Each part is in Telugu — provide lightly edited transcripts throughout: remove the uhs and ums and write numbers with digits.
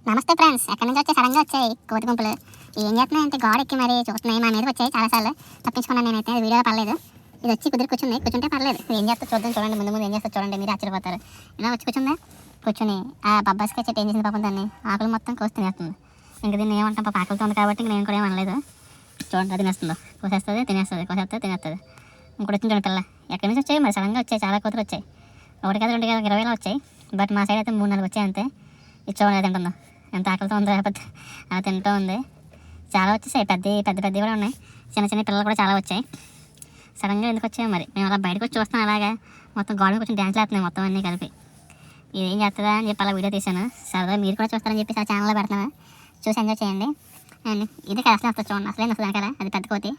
నమస్తే ఫ్రెండ్స్, ఎక్కడి నుంచి వచ్చాయి? సడన్గా వచ్చాయి కోతి గుంపులు. ఏం చేస్తున్నాయంటే గోడ ఎక్కి మరి చూస్తున్నాయి. మా మీదకి వచ్చాయి చాలాసార్లు. తప్పించుకున్నాను నేనైతే, వీడియో పర్లేదు. ఇది వచ్చి కూర్చుంటే పర్లేదు. ఏం చేస్తా చూద్దాం, చూడండి. ముందు ఏం చేస్తా చూడండి, మీరు ఆశ్చర్యపోతారు. ఇలా వచ్చి కూర్చొని ఆ బబ్బాస్కి చెట్టు ఏం చేసింది పాపం, దాన్ని ఆకులు మొత్తం కోసి తినేస్తుంది. ఇంకా దీన్ని ఏమంటాం, పాప ఆకులతో ఉంది కాబట్టి నేను కూడా ఏమనలేదు. చూడండి, అది తినేస్తుందో, కోసేస్తుంది తినేస్తుంది, తినేస్తుంది. ఇంకోటి వచ్చింది చూడండి పిల్ల. ఎక్కడి నుంచి వచ్చాయి మరి, సడన్గా వచ్చాయి. చాలా కోతులు వచ్చాయి. ఒకటి కాదు, 2 కాదు, 20 వచ్చాయి. బట్ మా సైడ్ అయితే 3-4 వచ్చాయి అంతే. ఇది చూడండి తింటుందో, ఎంత ఆకలితో ఉందో, లేకపోతే అలా తింటూ ఉంది. చాలా వచ్చేసాయి, పెద్ద కూడా ఉన్నాయి. చిన్న పిల్లలు కూడా చాలా వచ్చాయి. సడన్గా ఎందుకు వచ్చాయి మరి, మేము అలా బయటకు వచ్చి చూస్తాం. అలాగా మొత్తం గోడకి కొంచెం డ్యాన్స్ వేస్తున్నాయి మొత్తం అన్నీ కలిపి. ఇది ఏం చేస్తుందా అని చెప్పి అలా వీడియో తీశాను. సరదా మీరు కూడా చూస్తారని చెప్పి ఆ ఛానల్లో పెడుతున్నాను, చూసి ఎంజాయ్ చేయండి. అండ్ ఇది అసలు వస్తుంది చూడండి, అసలే వస్తుంది వెనకాల. అది పెద్ద కోతి,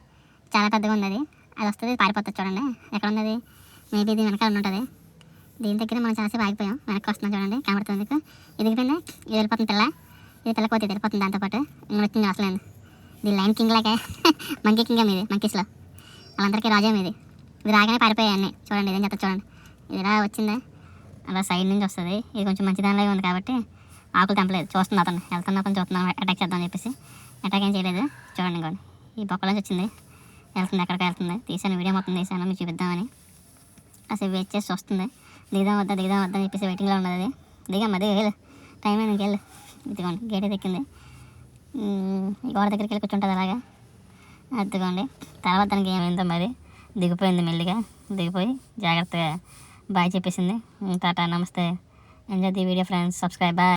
చాలా పెద్దగా ఉంది. అది వస్తుంది, పారిపోతుంది. చూడండి ఎక్కడ ఉంది అది, మేబీ ఇది వెనకాల ఉంటుంది. దీని దగ్గర మనం చాలాసేపు ఆగిపోయాం. వెనక్కి వస్తున్నాం చూడండి, కనబడుతుంది మీకు. ఇది వెళ్ళిపోతుంది పిల్ల. ఇది పిల్ల కోతి వెళ్ళిపోతుంది దాంతోపాటు. ఇంకా వచ్చింది అసలు ఇది లైన్ కింగ్ లాగా మంకీ కింగ్ మీది, మంకీస్లో వాళ్ళందరికీ రాజే మీది. ఇది రాగానే పారిపోయాయి అన్నీ. చూడండి ఇదేం చెప్తా చూడండి, ఇది ఇలా వచ్చిందే, అలా సైడ్ నుంచి వస్తుంది. ఇది కొంచెం మంచి దానిలాగా ఉంది కాబట్టి ఆకులు తెంపలేదు. చూస్తుంది అతను, అతను చూస్తున్నాం అటాక్ చేద్దాం అని చెప్పేసి. అటాక్ ఏం చేయలేదు. చూడండి ఇంకోండి, ఈ బొక్కల నుంచి వచ్చింది, ఎక్కడికి వెళ్తుంది. తీసాను, వీడియో మొత్తం తీసాను మీకు చూపిద్దామని. అసలు వెయిట్ చేసి వస్తుంది. దిగుదాం వద్దా అని చెప్పేసి వెయిటింగ్లో ఉన్నది. అది దిగమ్మా, వెళ్ళు, టైం అయింది, ఇంకెళ్ళు. ఇదిగోండి గేట్ ఎక్కింది. ఈ గోడ దగ్గరికి వెళ్ళి కూర్చుంటుంది అలాగా. అదిగోండి తర్వాత దానికి ఏమైందో మరి, దిగిపోయింది మెల్లిగా. దిగిపోయి జాగ్రత్తగా బాయ్ చెప్పేసింది. టాటా, నమస్తే. Enjoy the video friends, subscribe, bye.